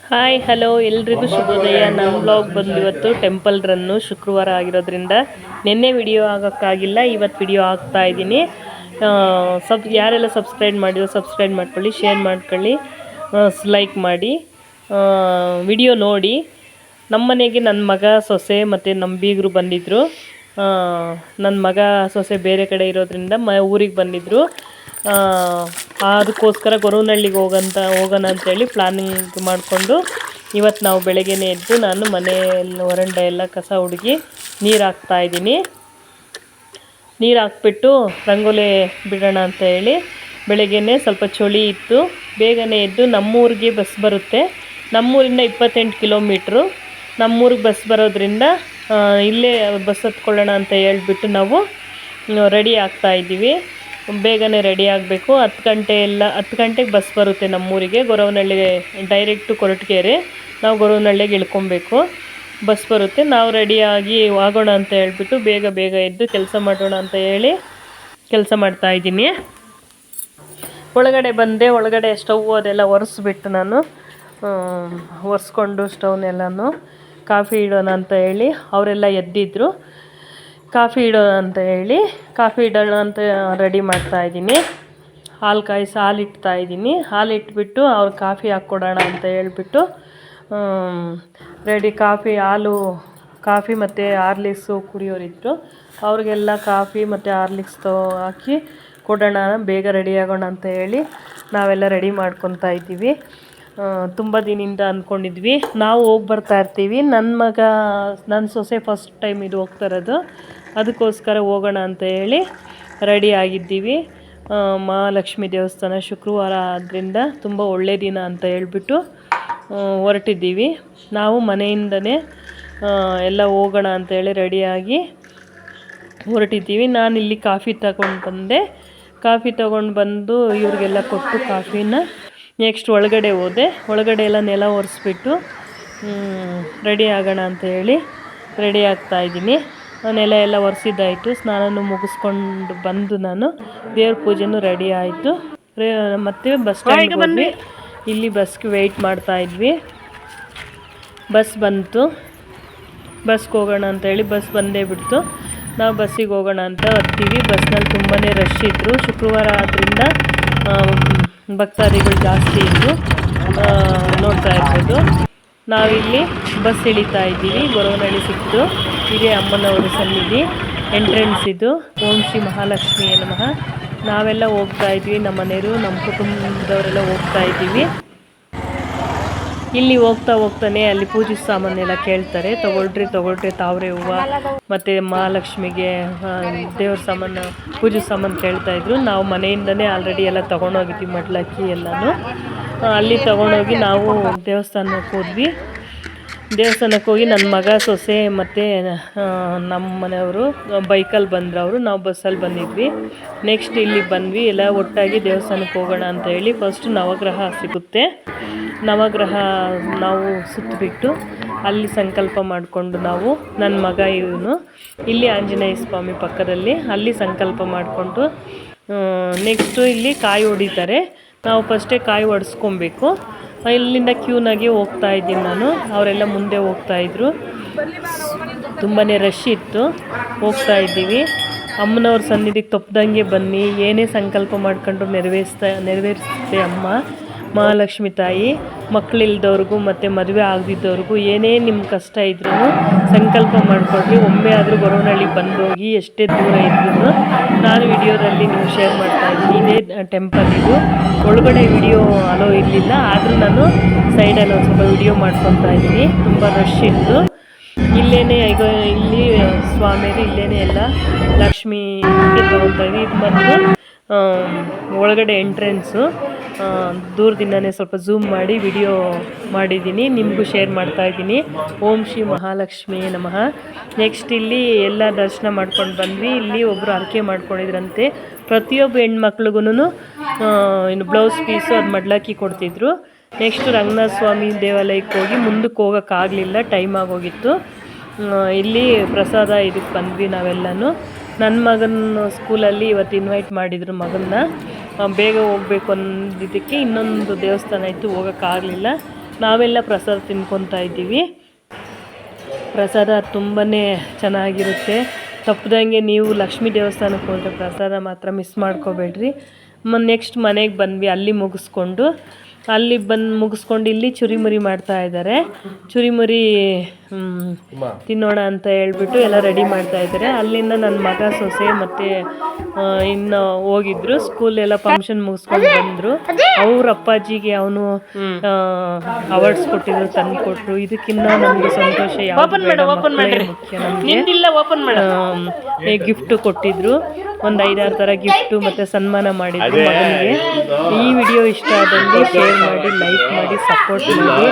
Hi hello ಎಲ್ರಿಗೂ ಶುಭೋದಯ. ನನ್ನ ಬ್ಲಾಗ್ ಬಂದು ಇವತ್ತು ಟೆಂಪಲ್ ರನ್ನು ಶುಕ್ರವಾರ ಆಗಿರೋದ್ರಿಂದ ನಿನ್ನೆ ವಿಡಿಯೋ ಆಗೋಕ್ಕಾಗಿಲ್ಲ, ಇವತ್ತು ವಿಡಿಯೋ ಹಾಕ್ತಾ ಇದ್ದೀನಿ. ಯಾರೆಲ್ಲ ಸಬ್ಸ್ಕ್ರೈಬ್ ಮಾಡಿರೋ ಸಬ್ಸ್ಕ್ರೈಬ್ ಮಾಡ್ಕೊಳ್ಳಿ, ಶೇರ್ ಮಾಡ್ಕೊಳ್ಳಿ, ಲೈಕ್ ಮಾಡಿ, ವಿಡಿಯೋ ನೋಡಿ. ನಮ್ಮ ಮನೆಗೆ ನನ್ನ ಮಗ ಸೊಸೆ ಮತ್ತು ನಮ್ಮ ಬೀಗರು ಬಂದಿದ್ದರು. ನನ್ನ ಮಗ ಸೊಸೆ ಬೇರೆ ಕಡೆ ಇರೋದ್ರಿಂದ ಊರಿಗೆ ಬಂದಿದ್ದರು. ಅದಕ್ಕೋಸ್ಕರ ಗೊರವನಹಳ್ಳಿಗೆ ಹೋಗೋಣ ಅಂತೇಳಿ ಪ್ಲಾನಿಂಗ್ ಮಾಡಿಕೊಂಡು ಇವತ್ತು ನಾವು ಬೆಳಗ್ಗೆನೇ ಎದ್ದು ನಾನು ಮನೆಯಲ್ಲಿ ವರಂಡ ಎಲ್ಲ ಕಸ ಹುಡುಗಿ ನೀರು ಹಾಕ್ತಾಯಿದ್ದೀನಿ. ನೀರು ಹಾಕ್ಬಿಟ್ಟು ರಂಗೋಲಿ ಬಿಡೋಣ ಅಂತ ಹೇಳಿ ಬೆಳಗ್ಗೆನೇ ಸ್ವಲ್ಪ ಚಳಿ ಇತ್ತು, ಬೇಗನೆ ಎದ್ದು ನಮ್ಮೂರಿಗೆ ಬಸ್ ಬರುತ್ತೆ. ನಮ್ಮೂರಿಂದ 28 ಕಿಲೋಮೀಟ್ರು. ನಮ್ಮೂರಿಗೆ ಬಸ್ ಬರೋದ್ರಿಂದ ಇಲ್ಲೇ ಬಸ್ ಹತ್ಕೊಳ್ಳೋಣ ಅಂತ ಹೇಳ್ಬಿಟ್ಟು ನಾವು ರೆಡಿ ಆಗ್ತಾಯಿದ್ದೀವಿ. ಬೇಗನೆ ರೆಡಿ ಆಗಬೇಕು. 10 ಗಂಟೆಗೆ ಬಸ್ ಬರುತ್ತೆ ನಮ್ಮೂರಿಗೆ. ಗೊರವನಹಳ್ಳಿಗೆ ಡೈರೆಕ್ಟು ಕೊರಟಗೆರೆ, ನಾವು ಗೊರವನಹಳ್ಳಿಗೆ ಇಳ್ಕೊಬೇಕು. ಬಸ್ ಬರುತ್ತೆ. ನಾವು ರೆಡಿಯಾಗಿ ಆಗೋಣ ಅಂತ ಹೇಳ್ಬಿಟ್ಟು ಬೇಗ ಎದ್ದು ಕೆಲಸ ಮಾಡೋಣ ಅಂತ ಹೇಳಿ ಕೆಲಸ ಮಾಡ್ತಾಯಿದ್ದೀನಿ. ಒಳಗಡೆ ಬಂದೆ. ಒಳಗಡೆ ಸ್ಟವ್ ಅದೆಲ್ಲ ಒರೆಸ್ಬಿಟ್ಟು ನಾನು ಒರೆಸ್ಕೊಂಡು ಸ್ಟವ್ನೆಲ್ಲನೂ ಕಾಫಿ ಇಡೋಣ ಅಂತ ಹೇಳಿ ಅವರೆಲ್ಲ ಎದ್ದಿದ್ರು. ಕಾಫಿ ಇಡೋಣ ಅಂತ ಹೇಳಿ ಕಾಫಿ ಇಡೋಣ ಅಂತ ರೆಡಿ ಮಾಡ್ತಾಯಿದ್ದೀನಿ. ಹಾಲು ಇಡ್ತಾಯಿದ್ದೀನಿ. ಹಾಲು ಇಟ್ಬಿಟ್ಟು ಅವ್ರು ಕಾಫಿ ಹಾಕ್ಕೊಡೋಣ ಅಂತ ಹೇಳ್ಬಿಟ್ಟು ರೆಡಿ ಕಾಫಿ ಮತ್ತು ಹಾರ್ಲಿಕ್ಸು ಕುಡಿಯೋರಿದ್ರು. ಅವ್ರಿಗೆಲ್ಲ ಕಾಫಿ ಮತ್ತು ಹಾರ್ಲಿಕ್ಸ್ ಹಾಕಿ ಕೊಡೋಣ, ಬೇಗ ರೆಡಿ ಆಗೋಣ ಅಂತ ಹೇಳಿ ನಾವೆಲ್ಲ ರೆಡಿ ಮಾಡ್ಕೊತಾ ಇದ್ದೀವಿ. ತುಂಬ ದಿನದಿಂದ ಅಂದ್ಕೊಂಡಿದ್ವಿ. ನಾವು ಹೋಗಿ ಬರ್ತಾಯಿರ್ತೀವಿ. ನನ್ನ ಸೊಸೆ ಫಸ್ಟ್ ಟೈಮ್ ಇದು ಹೋಗ್ತಾ ಇರೋದು. ಅದಕ್ಕೋಸ್ಕರ ಹೋಗೋಣ ಅಂತ ಹೇಳಿ ರೆಡಿ ಆಗಿದ್ದೀವಿ. ಮಹಾಲಕ್ಷ್ಮಿ ದೇವಸ್ಥಾನ ಶುಕ್ರವಾರ ಆದ್ದರಿಂದ ತುಂಬ ಒಳ್ಳೆಯ ದಿನ ಅಂತ ಹೇಳ್ಬಿಟ್ಟು ಹೊರಟಿದ್ದೀವಿ. ನಾವು ಮನೆಯಿಂದನೇ ಎಲ್ಲ ಹೋಗೋಣ ಅಂತೇಳಿ ರೆಡಿಯಾಗಿ ಹೊರಟಿದ್ದೀವಿ. ನಾನಿಲ್ಲಿ ಕಾಫಿ ತಗೊಂಡು ಬಂದು ಇವ್ರಿಗೆಲ್ಲ ಕೊಟ್ಟು ಕಾಫಿನ ನೆಕ್ಸ್ಟ್ ಒಳಗಡೆ ಹೋದೆ. ಒಳಗಡೆ ಎಲ್ಲ ನೆಲ ಒರೆಸ್ಬಿಟ್ಟು ರೆಡಿ ಆಗೋಣ ಅಂತ ಹೇಳಿ ರೆಡಿ ಆಗ್ತಾಯಿದ್ದೀನಿ. ನೆಲ ಎಲ್ಲ ಒರೆಸಿದ್ದಾಯಿತು. ಸ್ನಾನನೂ ಮುಗಿಸ್ಕೊಂಡು ಬಂದು ನಾನು ದೇವ್ರ ಪೂಜೆನೂ ರೆಡಿ ಆಯಿತು. ಮತ್ತು ಬಸ್ ಸ್ಟ್ಯಾಂಡ್ಗೆ ಬಂದ್ವಿ. ಇಲ್ಲಿ ಬಸ್ಗೆ ವೆಯ್ಟ್ ಮಾಡ್ತಾಯಿದ್ವಿ. ಬಸ್ ಬಂತು. ಬಸ್ಗೆ ಹೋಗೋಣ ಅಂತೇಳಿ ಬಸ್ ಬಂದೇ ಬಿಡ್ತು. ನಾವು ಬಸ್ಸಿಗೆ ಹೋಗೋಣ ಅಂತ ಹತ್ತೀವಿ. ಬಸ್ನಲ್ಲಿ ತುಂಬಾ ರಶ್ ಇದ್ದರು. ಶುಕ್ರವಾರ ಆದ್ದರಿಂದ ಭಕ್ತಾದಿಗಳು ಜಾಸ್ತಿ ಇದ್ದರು, ನೋಡ್ತಾ ಇರ್ಬೋದು. ನಾವಿಲ್ಲಿ ಬಸ್ ಇಳಿತಾ ಇದ್ದೀವಿ. ಗೊರವನಹಳ್ಳಿ ಸಿಕ್ತು. ಇದೇ ಅಮ್ಮನವರು ಸನ್ನಿಧಿ ಎಂಟ್ರೆನ್ಸ್ ಇದು. ಓಂ ಶ್ರೀ ಮಹಾಲಕ್ಷ್ಮಿ ನಮಃ. ನಾವೆಲ್ಲ ಹೋಗ್ತಾ ಇದ್ವಿ, ನಮ್ಮ ಮನೆಯವರು ನಮ್ಮ ಕುಟುಂಬದವರೆಲ್ಲ ಹೋಗ್ತಾ ಇದ್ದೀವಿ. ಇಲ್ಲಿ ಹೋಗ್ತಾನೆ ಅಲ್ಲಿ ಪೂಜೆ ಸಾಮಾನೆಲ್ಲ ಕೇಳ್ತಾರೆ. ತಗೊಳ್ರಿ ತಾವರೆ ಹೂವು ಮತ್ತು ಮಹಾಲಕ್ಷ್ಮಿಗೆ ದೇವ್ರ ಸಾಮಾನು ಪೂಜೆ ಸಾಮಾನು ಕೇಳ್ತಾಯಿದ್ರು. ನಾವು ಮನೆಯಿಂದನೇ ಆಲ್ರೆಡಿ ಎಲ್ಲ ತೊಗೊಂಡೋಗಿದ್ವಿ, ಮಡ್ಲಕ್ಕಿ ಎಲ್ಲನೂ. ಅಲ್ಲಿ ತೊಗೊಂಡೋಗಿ ನಾವು ದೇವಸ್ಥಾನಕ್ಕೆ ಹೋಗಿ ನನ್ನ ಮಗ ಸೊಸೆ ಮತ್ತು ನಮ್ಮ ಮನೆಯವರು ಬೈಕಲ್ಲಿ ಬಂದರು. ಅವರು ನಾವು ಬಸ್ಸಲ್ಲಿ ಬಂದಿದ್ವಿ. ನೆಕ್ಸ್ಟ್ ಇಲ್ಲಿ ಬಂದ್ವಿ. ಎಲ್ಲ ಒಟ್ಟಾಗಿ ದೇವಸ್ಥಾನಕ್ಕೆ ಹೋಗೋಣ ಅಂತ ಹೇಳಿ ಫಸ್ಟ್ ನವಗ್ರಹ ಸಿಗುತ್ತೆ. ನವಗ್ರಹ ನಾವು ಸುತ್ತಬಿಟ್ಟು ಅಲ್ಲಿ ಸಂಕಲ್ಪ ಮಾಡಿಕೊಂಡು ನಾವು ನನ್ನ ಮಗ ಇವನು ಇಲ್ಲಿ ಆಂಜನೇಯ ಸ್ವಾಮಿ ಪಕ್ಕದಲ್ಲಿ ಅಲ್ಲಿ ಸಂಕಲ್ಪ ಮಾಡಿಕೊಂಡು ನೆಕ್ಸ್ಟು ಇಲ್ಲಿ ಕಾಯಿ ಹೊಡಿತಾರೆ. ನಾವು ಫಸ್ಟೇ ಕಾಯಿ ಹೊಡೆಸ್ಕೊಬೇಕು. ಇಲ್ಲಿಂದ ಕ್ಯೂನಾಗಿ ಹೋಗ್ತಾ ಇದ್ದೀನಿ ನಾನು. ಅವರೆಲ್ಲ ಮುಂದೆ ಹೋಗ್ತಾಯಿದ್ರು. ತುಂಬಾ ರಶ್ ಇತ್ತು. ಹೋಗ್ತಾ ಇದ್ದೀವಿ. ಅಮ್ಮನವ್ರ ಸನ್ನಿಧಿಗೆ ತಪ್ಪದಂಗೆ ಬನ್ನಿ. ಏನೇ ಸಂಕಲ್ಪ ಮಾಡ್ಕೊಂಡು ನೆರವೇರಿಸುತ್ತೆ ಅಮ್ಮ ಮಹಾಲಕ್ಷ್ಮಿ ತಾಯಿ. ಮಕ್ಕಳಿಲ್ದವ್ರಿಗೂ ಮತ್ತು ಮದುವೆ ಆಗದಿದ್ದವ್ರಿಗೂ ಏನೇ ನಿಮ್ಮ ಕಷ್ಟ ಇದ್ರೂ ಸಂಕಲ್ಪ ಮಾಡಿಕೊಡ್ರಿ. ಒಮ್ಮೆ ಆದರೂ ಗೊರವನಹಳ್ಳಿಗೆ ಬಂದೋಗಿ, ಎಷ್ಟೇ ದೂರ ಇದ್ರೂ. ನಾನು ವಿಡಿಯೋದಲ್ಲಿ ನೀವು ಶೇರ್ ಮಾಡ್ತಾಯಿದ್ದೀನಿ. ಇದೇ ಟೆಂಪಲ್ ಇದು. ಒಳಗಡೆ ವಿಡಿಯೋ ಅಲೋ ಇರಲಿಲ್ಲ, ಆದರೂ ನಾನು ಸೈಡಲ್ಲಿ ಒಂದು ಸ್ವಲ್ಪ ವಿಡಿಯೋ ಮಾಡ್ಕೊತಾ ಇದ್ದೀನಿ. ತುಂಬ ರಶ್ ಇತ್ತು. ಇಲ್ಲಿ ಸ್ವಾಮಿಯರು ಇಲ್ಲೇ ಎಲ್ಲ ಲಕ್ಷ್ಮಿಗೆ ತೊಗೊಳ್ತಾಯಿದ್ವಿ. ಇದು ಬಂದು ಒಳಗಡೆ ಎಂಟ್ರೆನ್ಸು. ದೂರದಿಂದನೇ ಸ್ವಲ್ಪ ಝೂಮ್ ಮಾಡಿ ವಿಡಿಯೋ ಮಾಡಿದ್ದೀನಿ, ನಿಮಗೂ ಶೇರ್ ಮಾಡ್ತಾಯಿದ್ದೀನಿ. ಓಂ ಶ್ರೀ ಮಹಾಲಕ್ಷ್ಮಿ ನಮಃ. ನೆಕ್ಸ್ಟ್ ಇಲ್ಲಿ ಎಲ್ಲ ದರ್ಶನ ಮಾಡ್ಕೊಂಡು ಬಂದ್ವಿ. ಇಲ್ಲಿ ಒಬ್ಬರು ಹರಕೆ ಮಾಡ್ಕೊಂಡಿದ್ರಂತೆ. ಪ್ರತಿಯೊಬ್ಬ ಹೆಣ್ಮಕ್ಳಿಗೂ ಇನ್ನು ಬ್ಲೌಸ್ ಪೀಸು ಅದು ಮಡ್ಲಕ್ಕಿ ಕೊಡ್ತಿದ್ರು. ನೆಕ್ಸ್ಟು ರಂಗನಾಥ ಸ್ವಾಮಿ ದೇವಾಲಯಕ್ಕೆ ಹೋಗಿ ಮುಂದಕ್ಕೆ ಹೋಗೋಕ್ಕಾಗಲಿಲ್ಲ, ಟೈಮ್ ಆಗೋಗಿತ್ತು. ಇಲ್ಲಿ ಪ್ರಸಾದ ಇದಕ್ಕೆ ಬಂದ್ವಿ ನಾವೆಲ್ಲನೂ. ನನ್ನ ಮಗನ ಸ್ಕೂಲಲ್ಲಿ ಇವತ್ತು ಇನ್ವೈಟ್ ಮಾಡಿದ್ರು ಮಗನ್ನ. ಬೇಗ ಹೋಗಬೇಕು ಅಂದಿದ್ದಕ್ಕೆ ಇನ್ನೊಂದು ದೇವಸ್ಥಾನ ಇತ್ತು, ಹೋಗೋಕ್ಕಾಗಲಿಲ್ಲ. ನಾವೆಲ್ಲ ಪ್ರಸಾದ ತಿನ್ಕೊತಾ ಇದ್ದೀವಿ. ಪ್ರಸಾದ ತುಂಬಾ ಚೆನ್ನಾಗಿರುತ್ತೆ. ತಪ್ಪದಂಗೆ ನೀವು ಲಕ್ಷ್ಮೀ ದೇವಸ್ಥಾನಕ್ಕೆ ಹೋದರೆ ಪ್ರಸಾದ ಮಾತ್ರ ಮಿಸ್ ಮಾಡ್ಕೋಬೇಡ್ರಿ. ನೆಕ್ಸ್ಟ್ ಮನೆಗೆ ಬಂದ್ವಿ, ಅಲ್ಲಿ ಮುಗಿಸ್ಕೊಂಡು ಇಲ್ಲಿ ಚುರಿಮುರಿ ಮಾಡ್ತಾ ಇದ್ದಾರೆ. ಚುರಿಮುರಿ ತಿನ್ನೋಣ ಅಂತ ಹೇಳ್ಬಿಟ್ಟು ಎಲ್ಲ ರೆಡಿ ಮಾಡ್ತಾ ಇದ್ದಾರೆ. ಅಲ್ಲಿಂದ ನನ್ನ ಮಗ ಸೊಸೆ ಮತ್ತು ಇನ್ನು ಹೋಗಿದ್ರು, ಸ್ಕೂಲೆಲ್ಲ ಫಂಕ್ಷನ್ ಮುಗಿಸ್ಕೊಂಡು ಬಂದರು. ಅವ್ರ ಅಪ್ಪಾಜಿಗೆ ಅವನು ಅವಾರ್ಡ್ಸ್ ಕೊಟ್ಟಿದ್ರು, ತಂದು ಕೊಟ್ಟರು. ಇದಕ್ಕಿಂತ ನಮಗೆ ಸಂತೋಷ ಯಾವುದು ಮುಖ್ಯ. ನಮಗೆ ಗಿಫ್ಟ್ ಕೊಟ್ಟಿದ್ರು, ಒಂದು 5-6 ಥರ ಗಿಫ್ಟು ಮತ್ತು ಸನ್ಮಾನ ಮಾಡಿದ್ರು ಮಗನಿಗೆ. ಈ ವಿಡಿಯೋ ಇಷ್ಟ ಆದಲ್ಲಿ ಶೇರ್ ಮಾಡಿ, ಲೈಕ್ ಮಾಡಿ, ಸಪೋರ್ಟ್ ಮಾಡಿ.